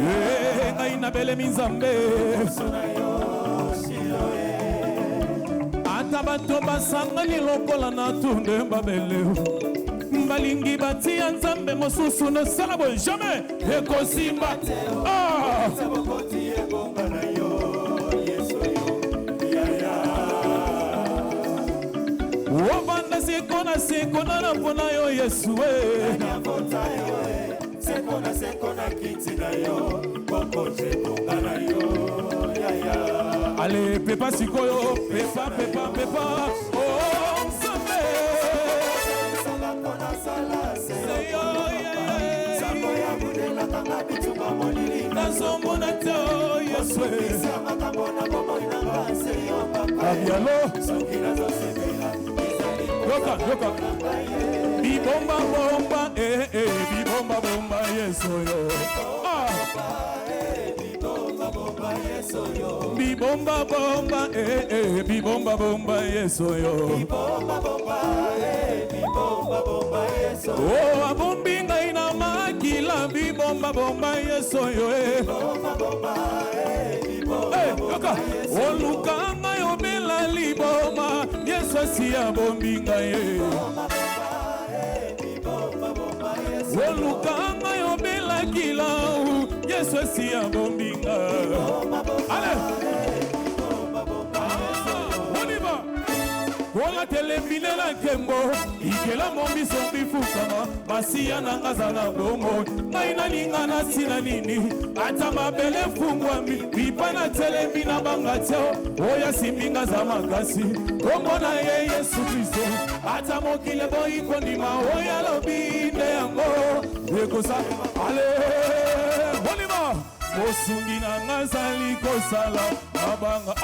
ngai na belemi nzambe ata bato basangani lokola na tunde babeleo balingi batia nzambe mosusu nosala boye jamais ekosimba obanda sekona na mpona yo yesu ale pepa sikoyo pepa nzambe nazomona te yesu abialo yoka bibomba bomba yesu yo bibomba bomba yesu yo oh abombi ngai na makila bibomba yesu yo yoka oluka ngai obela liboma yesu asi abombi ngai oluka ngai obela kila yesu asi abombi ngai allez Kola telemine la kembo ikela mombiso bifukama basiya nanga zana bongo maina lingana sina nini ata mabele fungwami bipana telemina bangateo oya siminga za makasi bongo na ye Yesu Kristo ata mokile boyi kondima oya lobinde yango ekosa ale bolima mosungi na ngazali kosala nabanga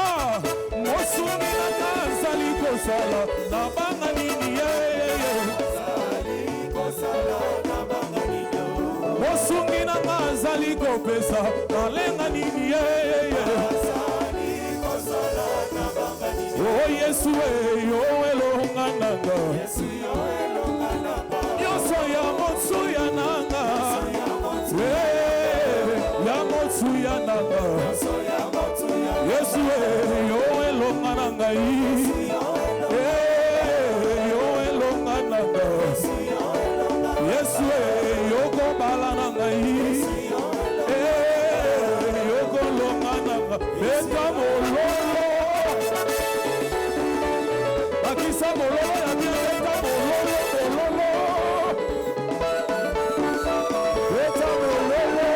mosungi na ngazali kosala nabanga nini mosungi na ngazali kopesa nalenga nini oh Yesu yo elonga nanga yoso ya motsu ya nanga ya nanga Yesu yo elonga nanga yo elonga nanga Yesu yo kobala nanga yo kolonga nanga beta bololo bakisa bololo ya beta bololo beta bololo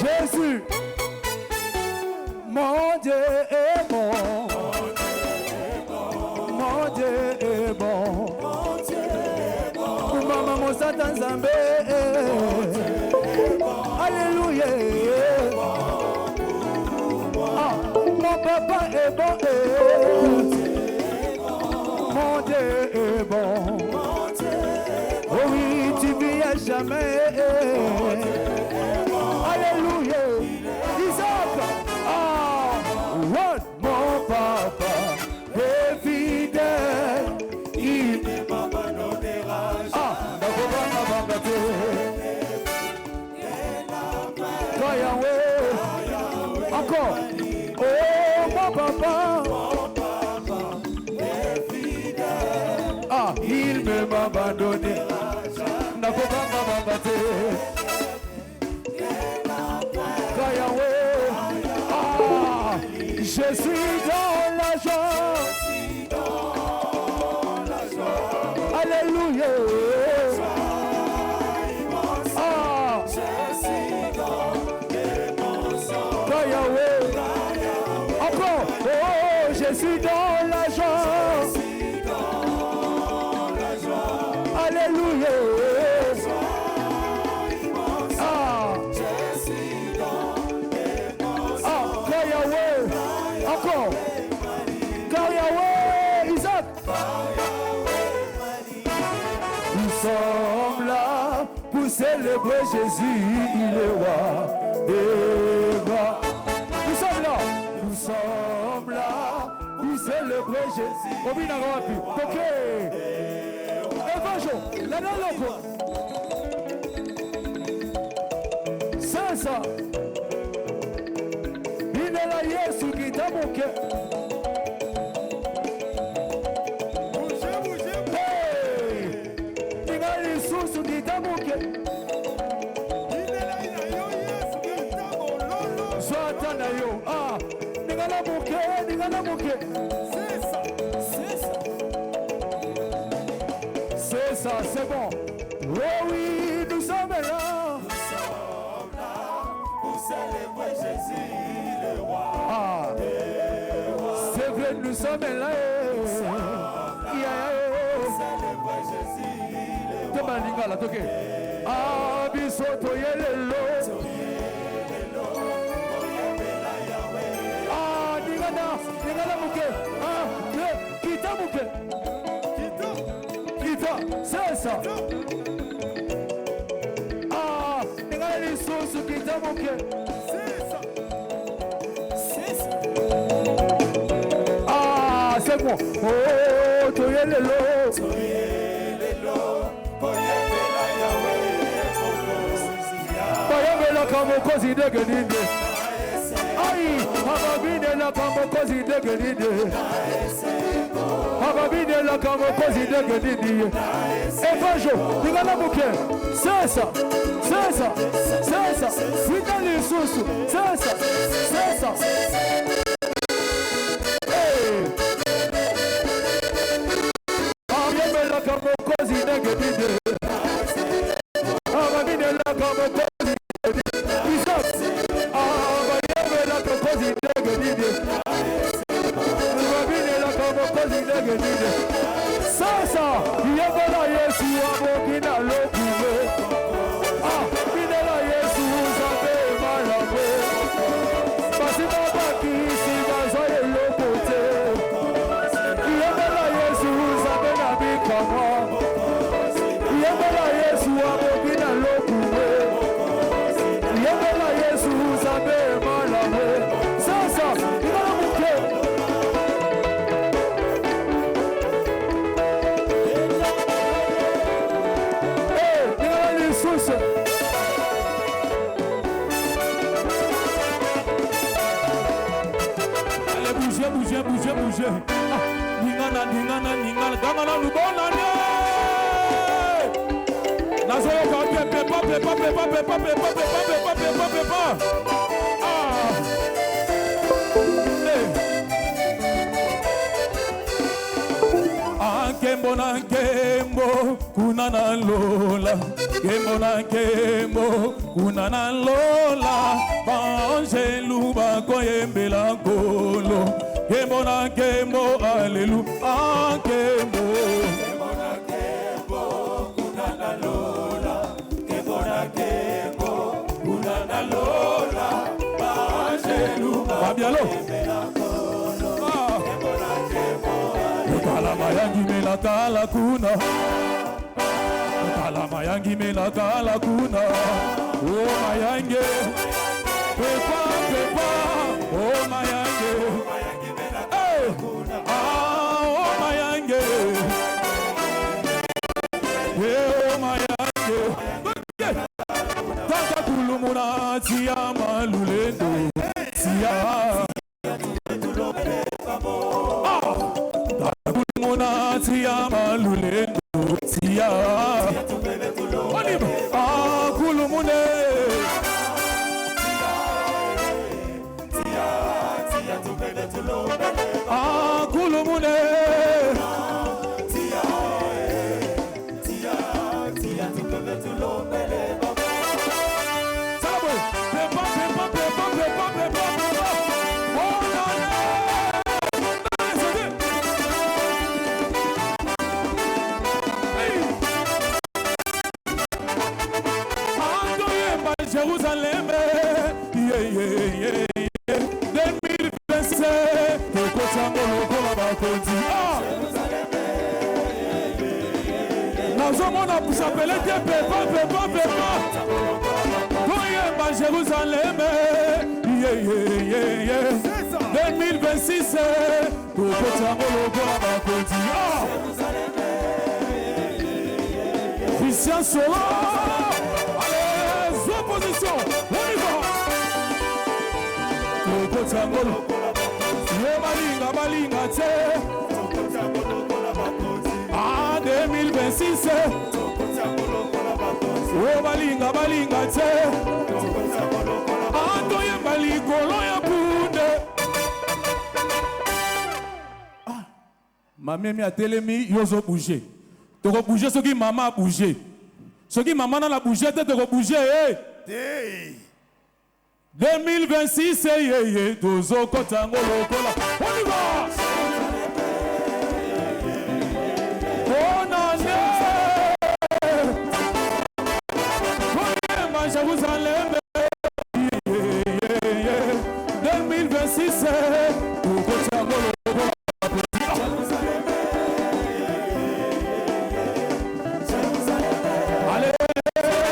Jésus, mon Dieu est bon, mon Dieu est bon, maman mon Satan Zambé, alléluia, mon papa est bon, mon Dieu est bon, oh oui tu vis à jamais. Alléluia, Isaac, mon papa est fidèle, il ne m'abandonnera jamais. Encore, oh mon papa est fidèle, il ne m'abandonnera jamais. Je suis dans la joie. Alléluia. Je suis dans l'émotion. Encore. Oh, je suis dans la joie. Alléluia. Encore. Car Yahweh, Isaac. célébrer Jésus, il est roi des rois. Nous sommes là pour célébrer Jésus. Ok. Évangile, la loco. C'est ça. Il est là, Yesu qui t'a manqué. C'est ça, c'est bon. Oh oui, nous sommes là. Nous sommes là pour célébrer Jésus le roi. C'est vrai, nous sommes là. Nous sommes là pour célébrer Jésus le roi. Bisoto yelelo. C'est ça. Les sources qui t'ont manqué. C'est ça. C'est ça. C'est bon. Oh, toye lelo. Bayabela kamo kozi degeninde. Aïe, ababine la kamo kozi degeninde. Ababine la kamo kozi degeninde. Evanjo, digala muke. C'est ça. C'est ça. C'est ça. Fita les sources. C'est ça. C'est ça. Hey. Ababine la kamo kozi degeninde. Ababine la kamo kozi. Sasa, yabala Yesu abokina lokuwe. Binela Yesu zabe malabe. Basi babaki si bazoye lokote. Yabala Yesu zabe na bikama. Yabala Yesu abokina lokuwe. Yabala Yesu zabe malabe. Sasa, yabala muke. Bouger. Ningana, gamana lubonane. Nazoyo ka pepa. Kembo na kembo, kunana lola. Kembo na kembo, kunana lola. Banjelu bakoyembela kolo. Kembo na kembo, alléluia, kembo. Kembo na kembo, kunana lola. Kembo na kembo, kunana lola. Banjelu bakoyembela kolo. Kembo na kembo, Kalamayangi mela kala kuna. Kalamayangi mela kala kuna. Oh mayange, pepa. Oh mayange, hey. Oh mayange, oh mayange. Tata kulumuna tia malulendo, tia. Tia malulendo tia kulumune tia tupende tulobele kulumune tia tupende tulobele Sabo pepa Jérusalem, yeah. 2027, nazomona chapele te pepa pepa pepa toyemba Jérusalem 2026 tokotiango lokola bakonzi Christian Solo allez opposition on y va tokotiango yo balinga te 2026 o balinga te atoyemba likolo ya kunde mamemi atelemi yozo bouger toko bouger soki mama a bouger soki mama na la bouger te toko bouger 2026 tozo kotango lokola on y va Jérusalem 2026 allez bougez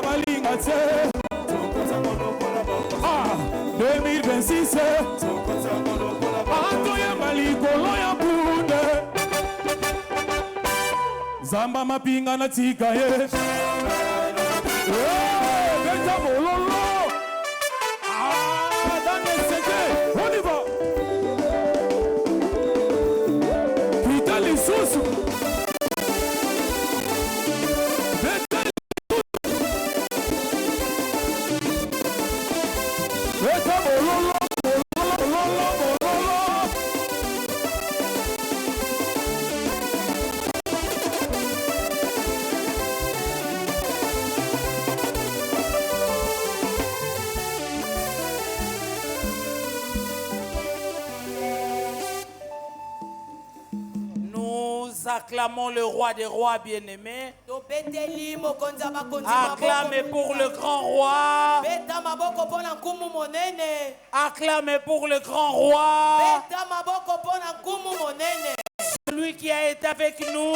balinga te 2026 atoyemba likolo ya bunde Zamba mapinga na tika ye Beta bololo Daniel Seke on y va Pita lisusu Beta bololo acclamons le roi des rois bien-aimé. Acclamez pour le grand roi. Acclamez pour le grand roi. Celui qui a été avec nous.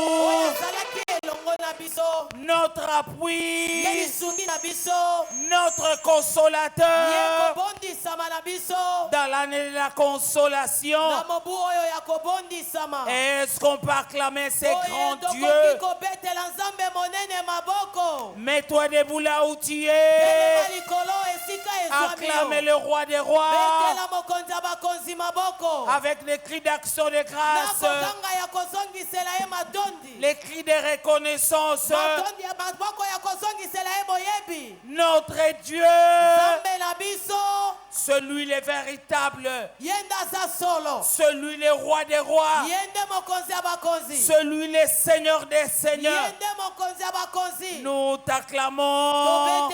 Notre appui. Notre consolateur. Dans l'année de la consolation. Est-ce qu'on peut acclamer ces grands dieux? Mets-toi debout là où tu es. Acclamez le roi des rois. Avec des cris d'action de grâce. Les cris de reconnaissance. Notre Dieu. Celui le véritable. Celui le roi des rois. Celui le Seigneur des seigneurs. Nous t'acclamons.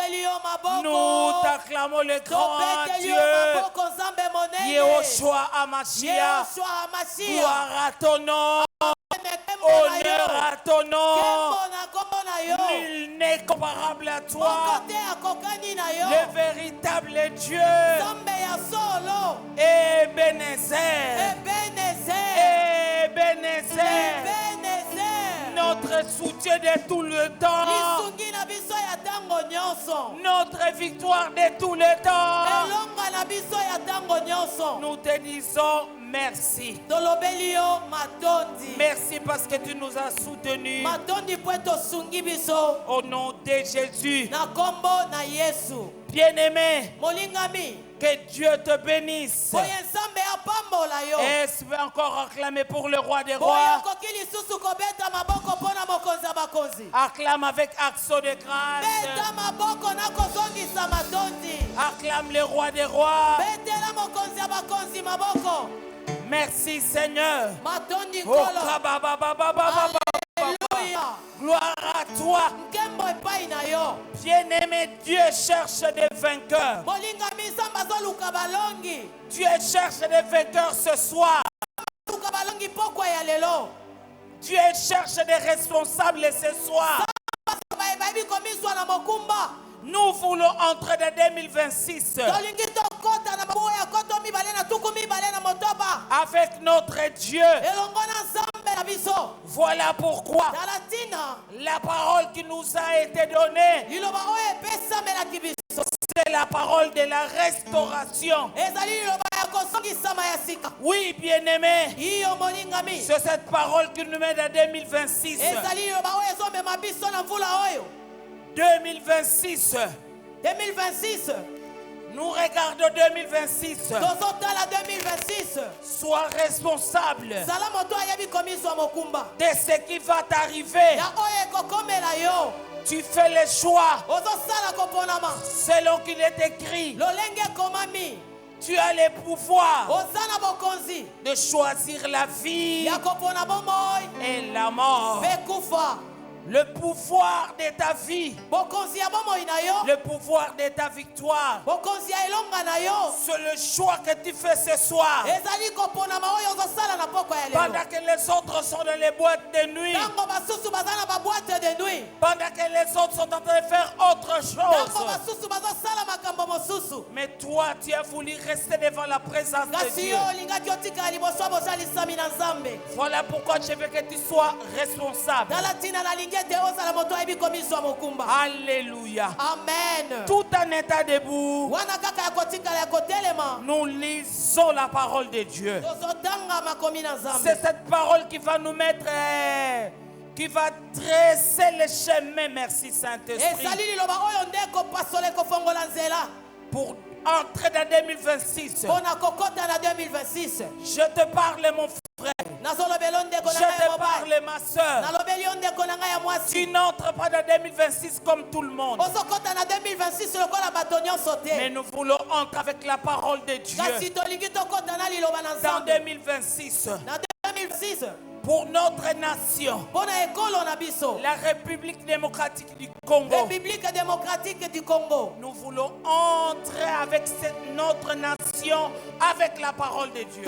Nous t'acclamons le grand Dieu. Yehoshua Hamashiach. Gloire à ton nom. Honneur à ton nom. Nul n'est comparable à toi. Le véritable Dieu. Ebenezer. Notre soutien de tout le temps. Notre victoire de tout le temps. Nous te disons merci. Merci parce que tu nous as soutenus. Au nom de Jésus. Bien-aimé, que Dieu te bénisse. Est-ce que encore acclamer pour le roi des rois? Acclame avec action de grâce. Acclame le roi des rois. Merci Seigneur. Gloire à toi. Bien-aimé, Dieu cherche des vainqueurs. Dieu cherche des vainqueurs ce soir. Dieu cherche des responsables ce soir. Nous voulons entrer dans 2026 avec notre Dieu. Voilà pourquoi la parole qui nous a été donnée, c'est la parole de la restauration. Oui, bien-aimé, c'est cette parole qui nous mène à 2026. 2026. Nous regardons 2026. Sois responsable de ce qui va t'arriver. Tu fais les choix selon qu'il est écrit. Tu as le pouvoir de choisir la vie et la mort. Le pouvoir de ta vie, le pouvoir de ta victoire, c'est le choix que tu fais ce soir. Pendant que les autres sont dans les boîtes de nuit, pendant que les autres sont en train de faire autre chose, mais toi tu as voulu rester devant la présence de Dieu. Voilà pourquoi je veux que tu sois responsable. Alléluia. Amen. Tout en état debout, nous lisons la parole de Dieu. C'est cette parole qui va nous mettre, qui va dresser le chemin. Merci Saint-Esprit. Pour entrer dans 2026. Je te parle mon frère. Je te parle ma soeur. Tu n'entres pas dans 2026 comme tout le monde. Mais nous voulons entrer avec la parole de Dieu dans 2026. Pour notre nation, la République démocratique du Congo, nous voulons entrer avec notre nation avec la parole de Dieu.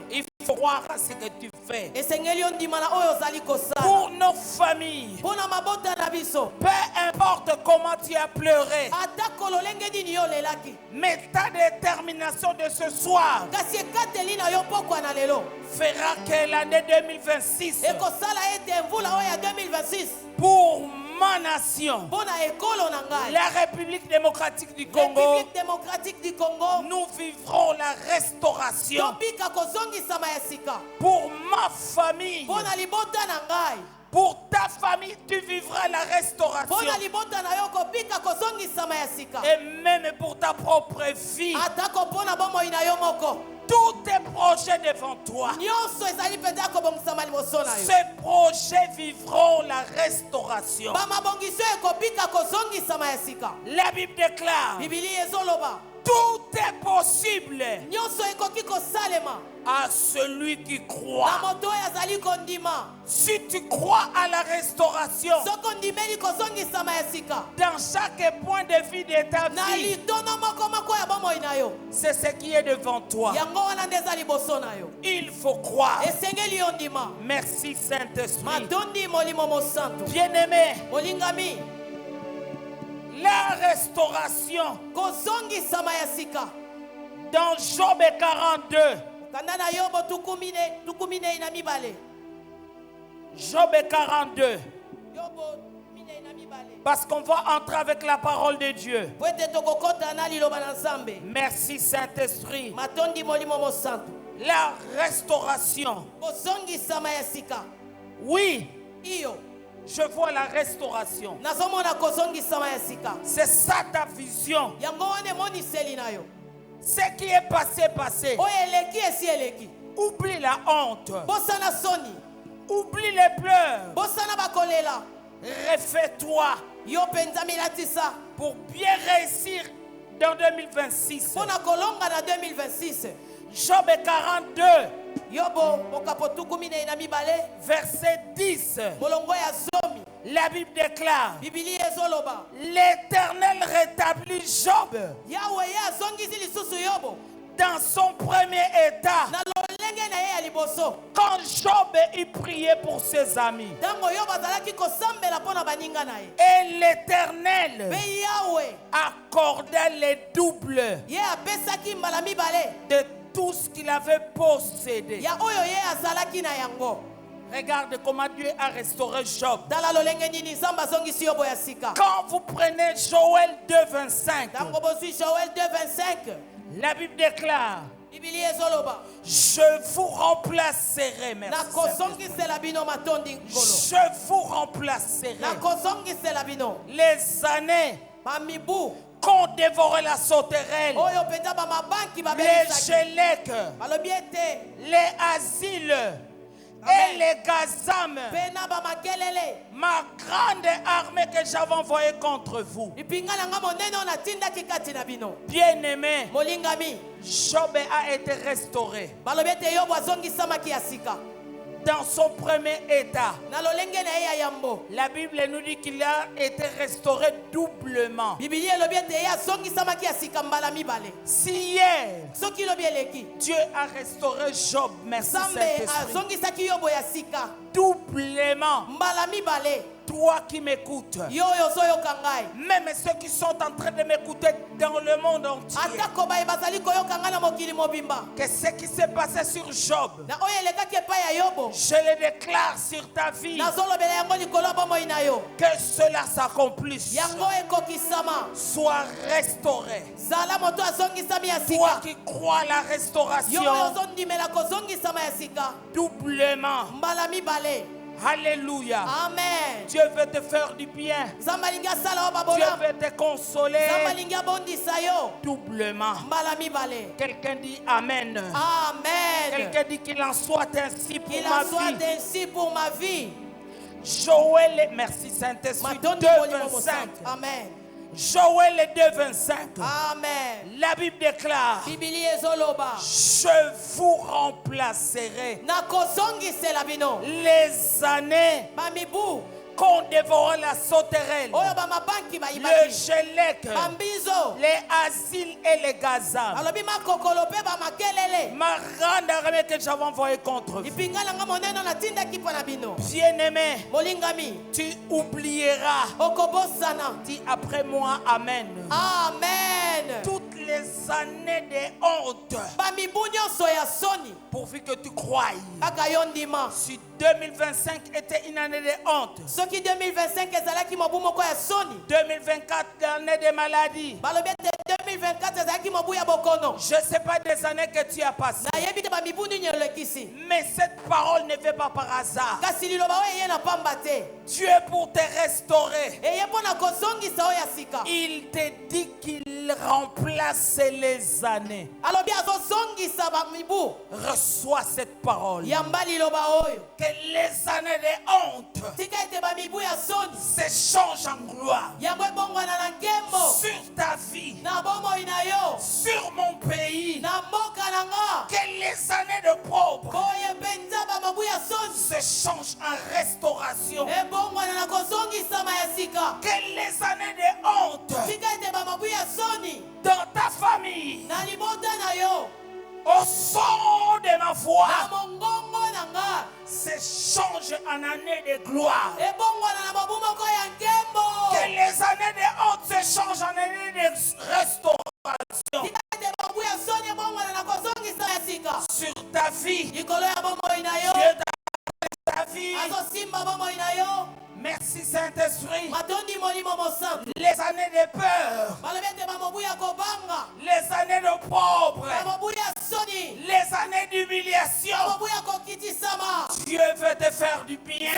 Il faut croire à ce que tu fais. Pour nos familles, peu importe comment tu as pleuré, mais ta détermination de ce soir fera que l'année 2026 pour ma nation, la République démocratique du Congo, nous vivrons la restauration. Pour ma famille, pour ta famille, tu vivras la restauration. Et même pour ta propre vie, tous tes projets devant toi, ces projets vivront la restauration. La Bible déclare, tout est possible à celui qui croit. Si tu crois à la restauration dans chaque point de vue de ta vie, c'est ce qui est devant toi. Il faut croire. Merci Saint-Esprit. Bien-aimé, la restauration dans Job 42. Job 42. Parce qu'on va entrer avec la parole de Dieu. Merci Saint-Esprit. La restauration. Oui. Je vois la restauration. C'est ça ta vision. Ce qui est passé, passé. Oublie la honte. Oublie les pleurs. Refais-toi pour bien réussir dans 2026. Job 42. Verset 10. La Bible déclare, l'Éternel rétablit Job dans son premier état Quand Job il priait pour ses amis, et l'Éternel accordait les doubles de tout ce qu'il avait possédé. Regarde comment Dieu a restauré Job. Quand vous prenez Joël 2,25, la Bible déclare: je vous remplacerai, merci. Je vous remplacerai les années qu'on dévorait la sauterelle, les Gélèques, les asiles et les Gazam, ma grande armée que j'avais envoyée contre vous. Bien-aimé, Job a été restauré dans son premier état. La Bible nous dit qu'il a été restauré doublement. Si hier Dieu a restauré Job, merci Saint-Esprit, doublement, toi qui m'écoutes, même ceux qui sont en train de m'écouter dans le monde entier, que ce qui s'est passé sur Job, je le déclare sur ta vie, que cela s'accomplisse, soit restauré. Toi qui crois à la restauration, doublement. Alléluia. Amen. Dieu veut te faire du bien. Dieu veut te consoler doublement. Quelqu'un dit Amen. Amen. Quelqu'un dit qu'il en soit ainsi pour qu'il ma en soit vie. ainsi pour ma vie. Joël, merci Saint-Esprit, 2,25. Amen. Joël 2,25. Amen. La Bible déclare: je vous remplacerai les années qu'on dévorait la sauterelle, le Gélèque, les asiles et les Gazam, ma grande armée que j'avais envoyée contre vous. Bien-aimé, tu oublieras. Dis après moi Amen. Amen. Toutes les années de honte, pourvu que tu croies, si 2025 était une année de honte, 2024 l'année de maladie, je ne sais pas des années que tu as passées, mais cette parole ne fait pas par hasard. Dieu pour te restaurer, il te dit qu'il remplace les années. Reçois cette parole. Que les années de honte se changent en gloire sur ta vie, sur mon pays. Que les années de pauvre se changent en restauration. Que les années de honte dans ta famille, au son de ma voix, se change en année de gloire. Que les années de honte se changent en année de restauration. Sur ta vie, Dieu ta vie. Merci Saint-Esprit. Les années de peur, les années de pauvre, les années d'humiliation, Dieu veut te faire du bien.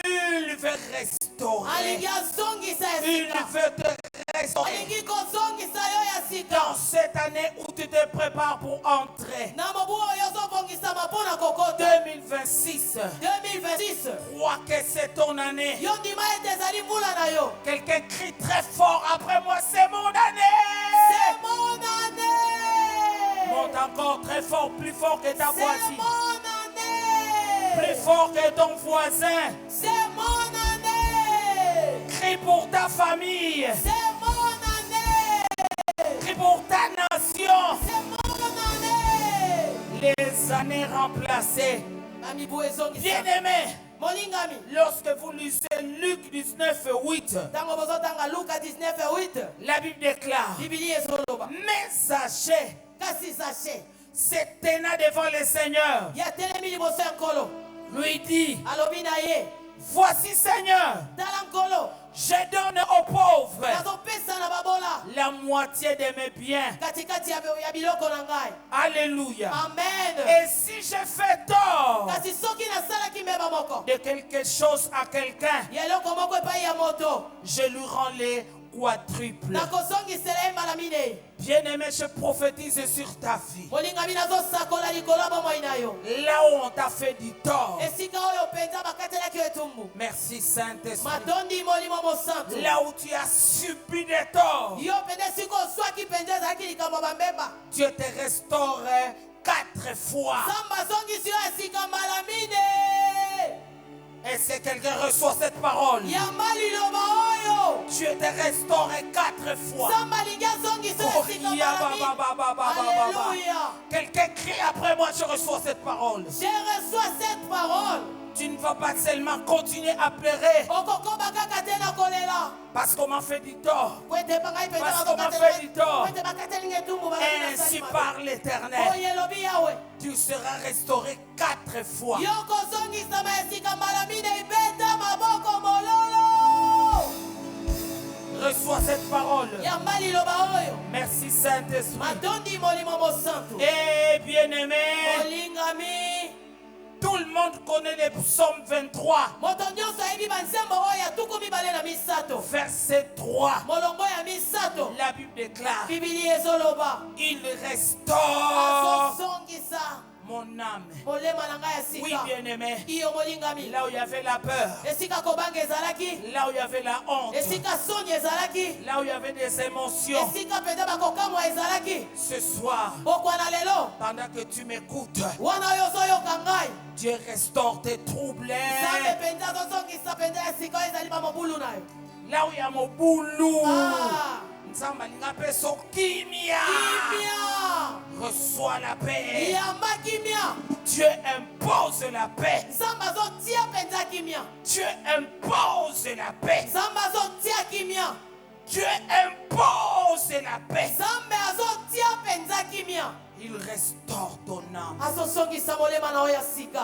Il veut restaurer. Il veut te restaurer. Dans cette année où tu te prépares pour entrer, 2026, crois que c'est ton année. Quelqu'un crie très fort après moi: c'est mon année. C'est mon année. Monte encore très fort, plus fort que ta voisine. C'est mon année. Plus fort que ton voisin. C'est mon année. Crie pour ta famille. C'est mon année. Crie pour ta nation. C'est mon année. Les années remplacées. Bien-aimé, lorsque vous lisez Luc 19:8, la Bible déclare, mais sachez, se tenant devant le Seigneur, lui dit, voici Seigneur, je donne aux pauvres la moitié de mes biens. Alléluia. Amen. Et si je fais tort de quelque chose à quelqu'un, je lui rends les quadruples. Bien-aimé, je prophétise sur ta vie. Là où on t'a fait du tort, merci Saint-Esprit. Là où tu as subi des torts, Dieu te restaure 4 fois. Et si quelqu'un reçoit cette parole, Dieu te restaure 4 fois. Quelqu'un crie après moi, je reçois cette parole. Je reçois cette parole. Tu ne vas pas seulement continuer à pleurer parce qu'on m'a fait du tort. Parce qu'on m'a fait du tort. Ainsi par l'Éternel, tu seras restauré 4 fois. Reçois cette parole. Merci Saint-Esprit. Et bien-aimé, tout le monde connaît les psaumes 23. Verset 3. La Bible déclare, il restaure mon âme. Oui, bien-aimé. Là où il y avait la peur, là où il y avait la honte, là où il y avait des émotions, ce soir, pendant que tu m'écoutes, Dieu restaure tes troubles. Là où il y a mon boulot, reçois la paix. Dieu impose la paix. Dieu impose la paix. Dieu impose la paix. Il restaure ton âme.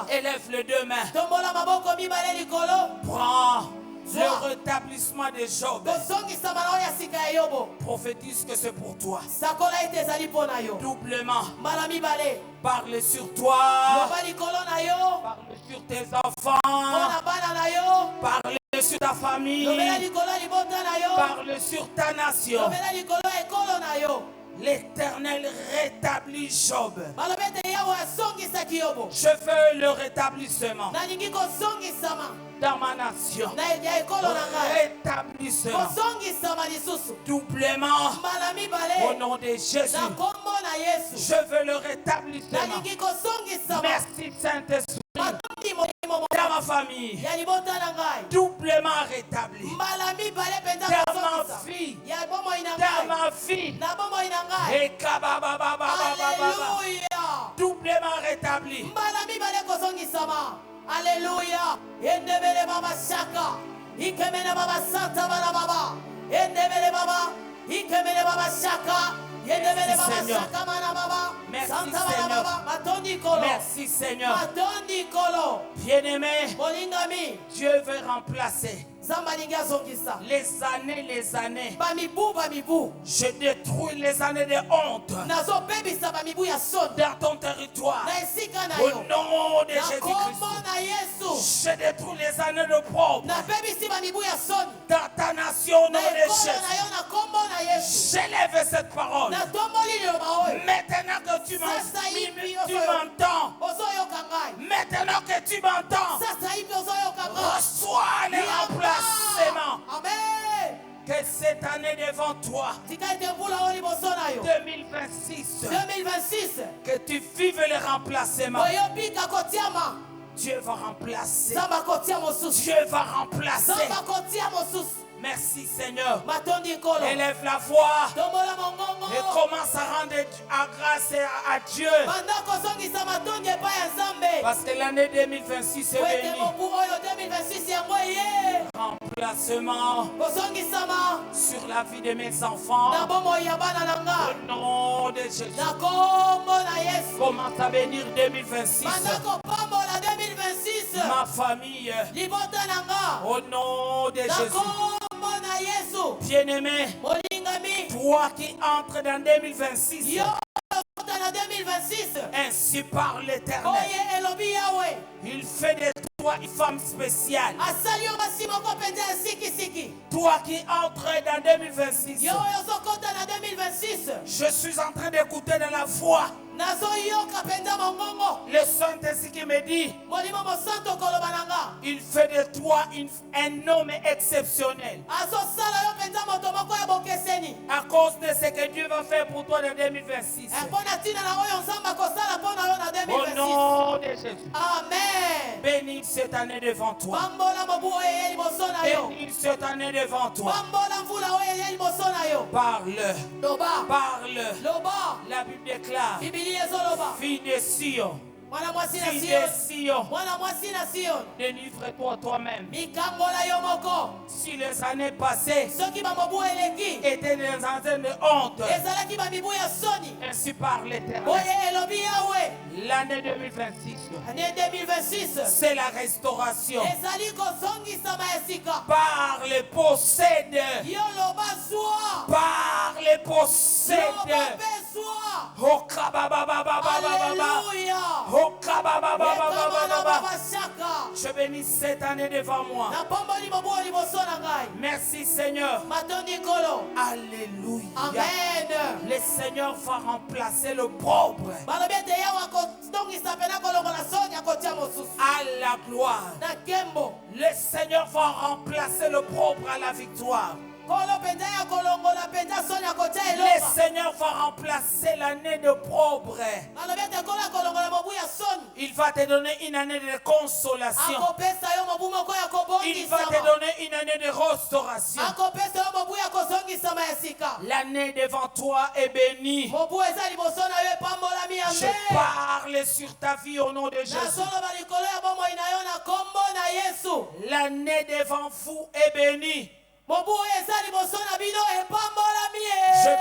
Élève les 2 mains. Prends le rétablissement de Job. Prophétise que c'est pour toi. Doublement. Parle sur toi. Parle sur tes enfants. Parle sur ta famille. Parle sur ta nation. L'Éternel rétablit Job. Je veux le rétablissement dans ma nation. Rétablissement doublement au nom de Jésus. Je veux le rétablissement. Merci Saint-Esprit. Dans ma famille, doublement rétabli. Dans ma fille, doublement rétabli. Alléluia. Endebele baba shaka. Ikemene baba santa baba baba. Endebele baba. Ikemene baba shaka. Endebele baba shaka mana baba. Santa baba baba. Matondi kolo. Merci Seigneur. Matondi kolo. Bien-aimé, Bolingami. Dieu veut remplacer les années. Je détruis les années de honte dans ton territoire. Au nom de Jésus-Christ, je détruis les années de pauvres dans ta nation. Au nom de Jésus, j'élève cette parole. Maintenant que tu m'entends, maintenant que tu m'entends, reçois les remplacements. Amen. Que cette année devant toi, 2026, que tu vives le remplacement. Dieu va remplacer. Dieu va remplacer. Merci Seigneur. Élève la voix et Commence à rendre grâce à Dieu. Parce que l'année 2026 est bénie. Remplacement sur la vie de mes enfants. Au nom de Jésus. Commence à bénir 2026. Ma famille. Au nom de Jésus. Bien-aimé, toi qui entres dans 2026. Ainsi parle l'Éternel. Il fait de toi une femme spéciale. Toi qui entres dans 2026. Je suis en train d'écouter dans la foi. Le Saint-Esprit qui me dit, il fait de toi un homme exceptionnel. À cause de ce que Dieu va faire pour toi en 2026. Au nom de Jésus. Amen. Bénis cette année devant toi. Bénis cette année devant toi. Parle. Parle. La Bible déclare. Fille de Sion. Fille de Sion. Délivre-toi toi-même. Si les années passées étaient des années de honte, ainsi parle l'Éternel. L'année 2026, c'est la restauration. Parle, possède. Parle, possède. Je bénis cette année devant moi. Merci Seigneur. Alléluia. Amen. Le Seigneur va remplacer le pauvre à la gloire. Le Seigneur va remplacer le pauvre à la victoire. Le Seigneur va remplacer l'année de pauvre. Il va te donner une année de consolation. Il va te donner une année de restauration. L'année devant toi est bénie. Je parle sur ta vie au nom de Jésus. L'année devant vous est bénie. Je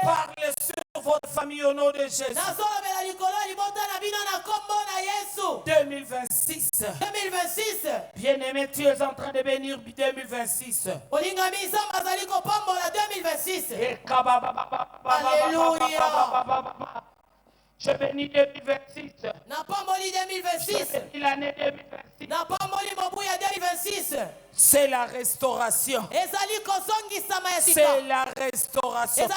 parle sur votre famille au nom de Jésus. 2026. Bien-aimé, tu es en train de bénir 2026. Je bénis 2026. Je bénis l'année 2026. C'est la restauration. C'est la restauration.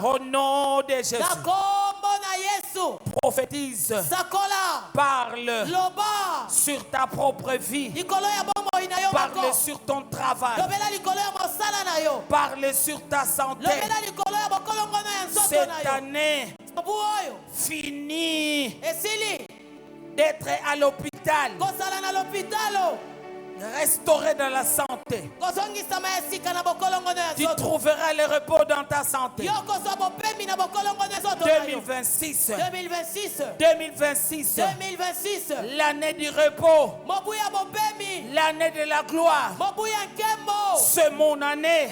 Au nom de Jésus. Prophétise. Parle sur ta propre vie. Parle sur ton travail. Parle sur ta santé. Cette année, fini d'être à l'hôpital. Restaurer dans la santé. Tu trouveras le repos dans ta santé. 2026. 2026. L'année du repos. L'année de la gloire. C'est mon année.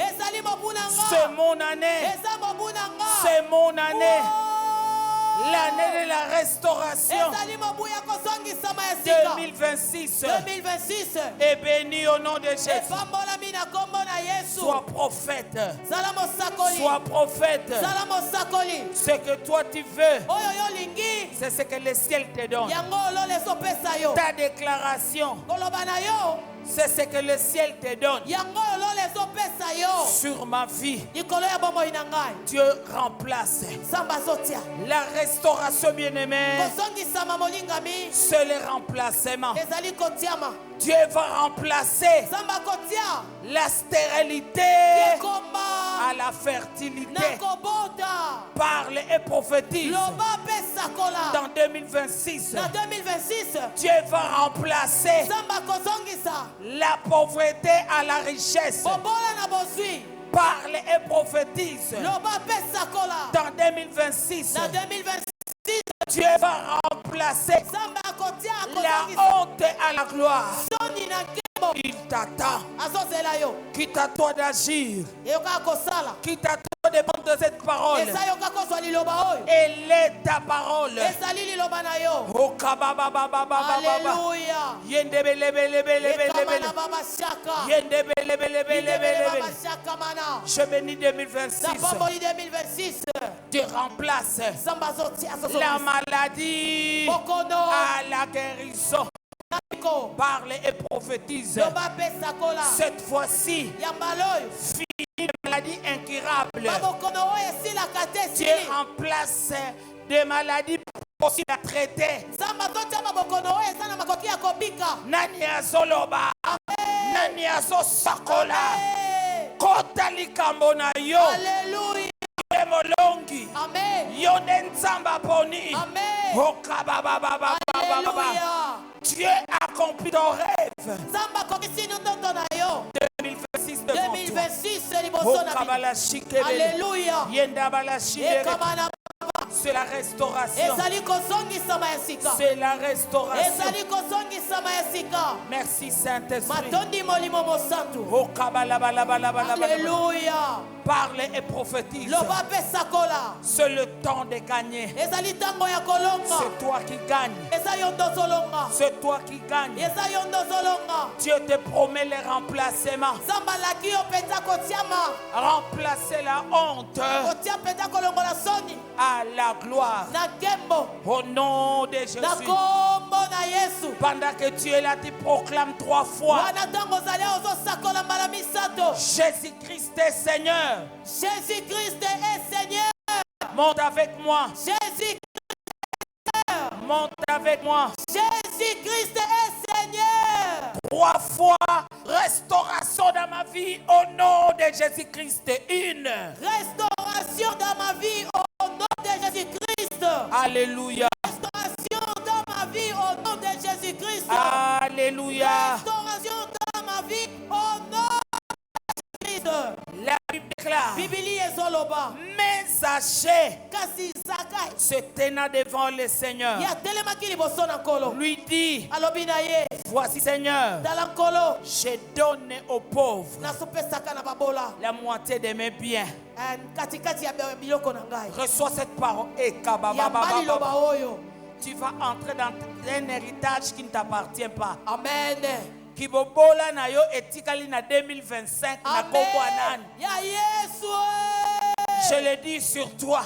C'est mon année. C'est mon année. L'année de la restauration. 2026 est béni au nom de Jésus. Sois prophète. Sois prophète. Ce que toi tu veux, c'est ce que le ciel te donne. Ta déclaration, c'est ce que le ciel te donne. Sur ma vie, Dieu remplace. La restauration, bien-aimée, c'est le remplacement. Dieu va remplacer la stérilité à la fertilité. Parle et prophétise. Dans 2026, Dieu va remplacer la pauvreté à la richesse. Parle et prophétise. Dans 2026, Dieu va remplacer la honte à la gloire. Il t'attend. Quitte à toi d'agir. Quitte à toi de prendre cette parole. Elle est ta parole. Je bénis 2026. Tu remplaces la maladie à la guérison. Parle et prophétise. Cette fois-ci, fini les maladies incurables. Tu remplaces des maladies possibles à traiter. Nani azoloba, nani azosakola, kota likambo na yo. Alléluia. Molongi. Amen. Yonen Samba Poni. Amen. Alléluia. Dieu accomplit ton rêve. 2026 Alléluia. C'est la restauration. C'est la restauration. Merci Saint-Esprit. Alléluia. Parle et prophétise. C'est le temps de gagner. C'est toi qui gagnes. C'est toi qui gagnes. Dieu te promet le remplacement. Remplacer la honte à la gloire. Au nom de Jésus. Pendant que tu es là, tu proclames 3 fois. Jésus-Christ est Seigneur. Jésus-Christ est Seigneur. Monte avec moi. Jésus-Christ. Monte avec moi. Jésus-Christ est Seigneur. 3 fois restauration dans ma vie au nom de Jésus-Christ. Une restauration dans ma vie au nom de Jésus-Christ. Alléluia. Restauration dans ma vie au nom de Jésus-Christ. Alléluia. Restauration dans ma vie au nom de Jésus-Christ. La Bible déclare, mais sachez, se tenant devant le Seigneur, lui dit, voici Seigneur, je donne aux pauvres la moitié de mes biens. Reçois cette parole. Tu vas entrer dans un héritage qui ne t'appartient pas. Amen. Kibobola na yo etikali na 2025 na kombo je le dis sur toi.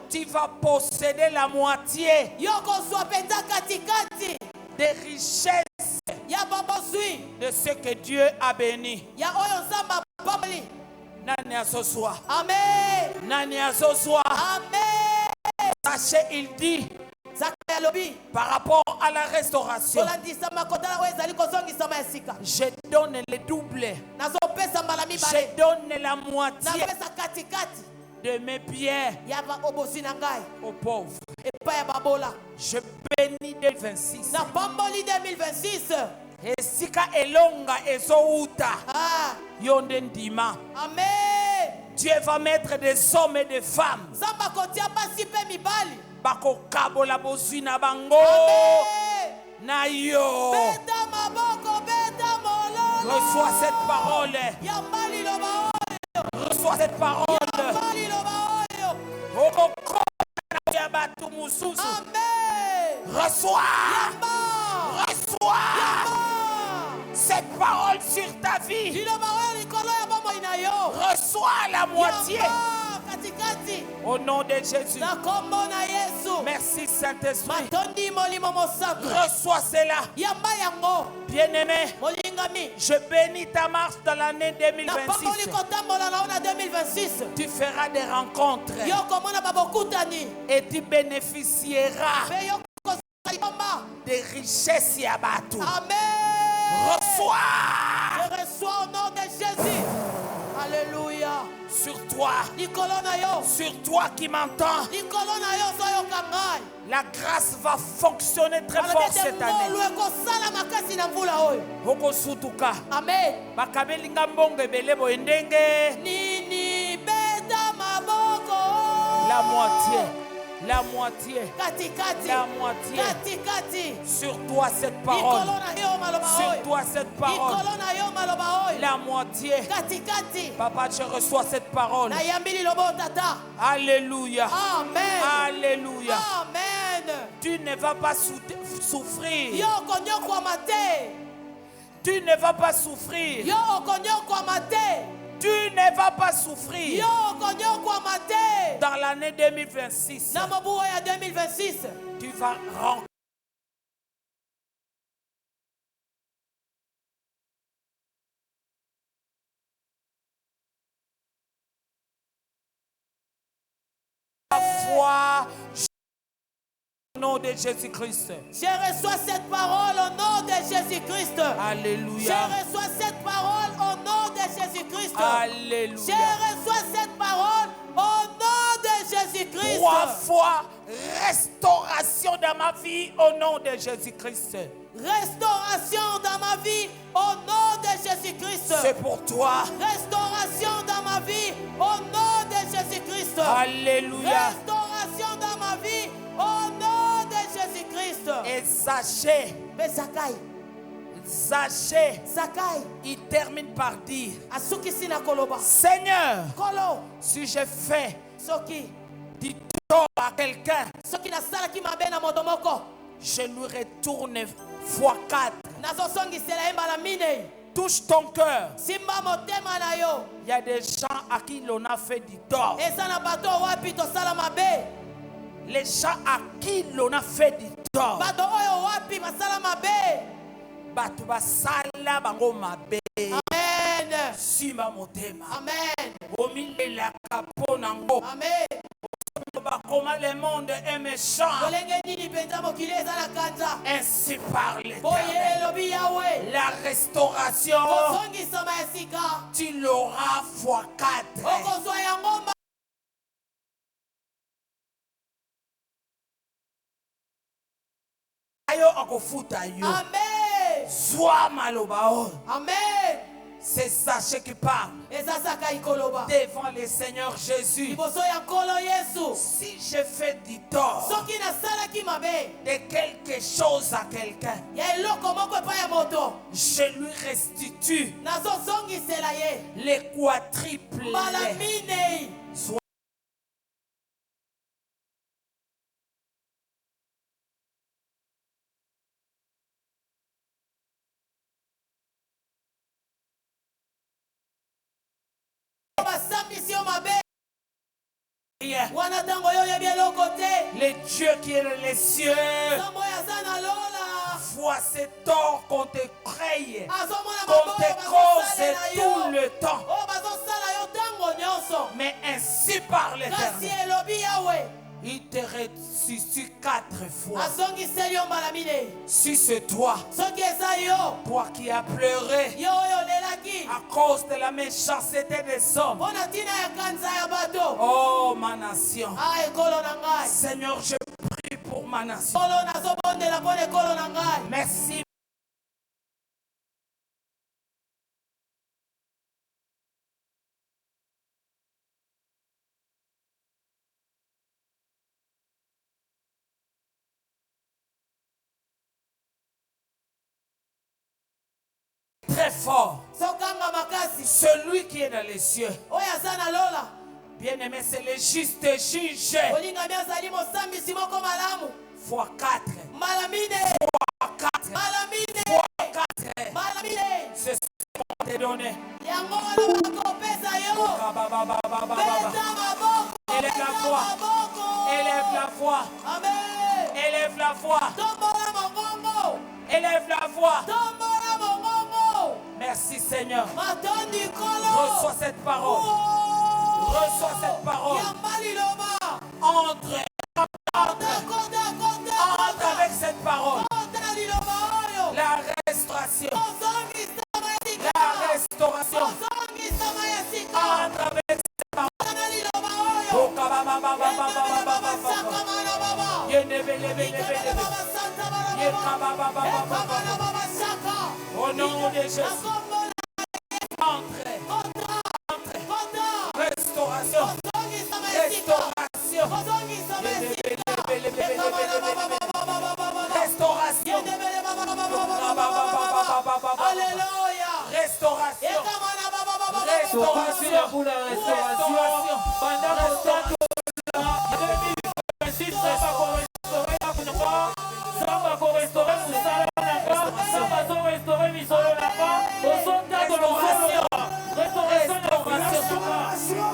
Tu vas posséder la moitié des richesses de ce que Dieu a béni. Nani asoswa. Amen. Nani asoswa. Amen. Sachez, il dit, par rapport à la restauration, je donne le double. Je donne la moitié de mes biens aux pauvres. Je bénis 2026. Et sika elonga ezouta yondendima. Amen. Dieu va mettre des hommes et des femmes. Bako kabo la bozina bango. Na yo. Reçois cette parole. Reçois cette parole. Reçois. Reçois cette parole sur ta vie. Reçois la moitié. Au nom de Jésus. Merci Saint-Esprit. Reçois cela. Bien-aimé, je bénis ta marche dans l'année 2026. Tu feras des rencontres et tu bénéficieras des richesses Yabatou. Amen. Reçois. Je reçois au nom de Jésus. Alléluia. Sur toi. Sur toi qui m'entends. La grâce va fonctionner très fort cette année. Oko sutuka. Amen. Bakabelinga mbongo ebele boendenge. Nini beta maboko. La moitié. La moitié. Kati kati. La moitié. Kati kati. Sur toi cette parole. Sur toi cette parole. La moitié. Kati kati. Papa, je reçois cette parole. Alléluia. Amen. Alléluia. Amen. Tu ne vas pas souffrir. Yoko nyoko mate. Tu ne vas pas souffrir. Yoko nyoko mate. Tu ne vas pas souffrir. Yoko nyoko mate. Dans l'année 2026. Na mabuwa ya 2026. Tu vas rencontrer la foi. Au nom de Jésus-Christ. Je reçois cette parole au nom de Jésus-Christ. Alléluia. Je reçois cette parole au nom de Jésus-Christ. Alléluia. Je reçois cette parole au nom de Jésus-Christ. 3 fois restauration dans ma vie au nom de Jésus-Christ. Restauration dans ma vie au nom de Jésus-Christ. C'est pour toi. Restauration dans ma vie au nom de Jésus-Christ. Alléluia. Restauration dans ma vie au nom de Jésus-Christ. Et sachez, Mais Zakai, il termine par dire, Asuki sina koloba. Seigneur, Kolo, si je fais soki, du tort à quelqu'un, soki na sala ki mabe na modomoko. je lui retourne x4. Nazo songi sela imba la mine. Touche ton cœur. Simba motema na yo. Il y a des gens à qui l'on a fait du tort. Esa na bato wapi to sala mabe. Les gens à qui l'on a fait du tort. Bato oyo wapi basala mabe. Bato basala bango mabe. Amen. Sima motema. Amen. Omile la capo nango. Amen. Comment le monde est méchant. Kolenge nini penza mokili eza na kanza. Ainsi parle Boye l'Éternel. elobi Yahweh. La restauration, Kosongisama ya sika. tu l'auras x4. Okozwa yango mba. Ayo akofuta yo. Amen. Sois malobao. Amen. C'est ça qui parle Eza saka ikoloba. devant le Seigneur Jésus. Liboso ya nkolo Yesu. Si je fais du tort Soki nasalaki mabe. de quelque chose à quelqu'un, Ya eloko moko epai ya moto. je lui restitue Nazosongisela ye. les quadruples. Mbala minei. Basambisi yo mabe. Wana tango yo yebi eloko te. Le Dieu qui est dans les cieux Sambo ya zana lola. voit ces torts qu'on te crée, Azomona qu'on maboyo te cause bazosalela tout yo. le temps. Oh bazosala yo tango nyonso. Mais ainsi par Kasi l'Éternel, elobi Yahweh. il te ressuscite 4 fois. Azongiseli yo mbala minei. Si c'est toi, Soki eza yo. toi qui as pleuré Yo oyo olelaki. à cause de la méchanceté des hommes, Mpona ntina ya kanza ya bato. oh ma nation, Ah ekolo na ngai. Seigneur, je prie pour ma nation. Ekolo nazobondela mpona ekolo na ngai. Merci. Très fort. Sokanga makasi. Celui qui est dans les cieux, Oyo aza na lola. bien-aimé, c'est le juste juge. Olingami azali mosambisi moko malamu. Fois 4. Mbala mine. Fois 4. Mbala mine. Fois 4. Mbala mine. C'est ce qu'on t'a donné. Yango wana bakopesa yo. Pesa maboko. Élève la Pesa voix. maboko. Élève la voix. Amen. Élève la voix. Tombola mongongo. Élève la voix. Tombola mongongo. Merci Seigneur. Matondi kolo. Reçois cette parole. Oh. Reçois cette parole. Yambali loba. Entre. Entre avec cette parole. La restauration. La restauration. Entre avec cette Au nom de Jésus. Restauration. Restauration. Alléluia. Restauration. Restauration pour la restauration. Pendant restauration. 2026, ça va restaurer la Kounapa. Ça va restaurer Moussala Naka. Ça va restaurer Misolo Naka. Au son de restauration. Restauration. Restauration.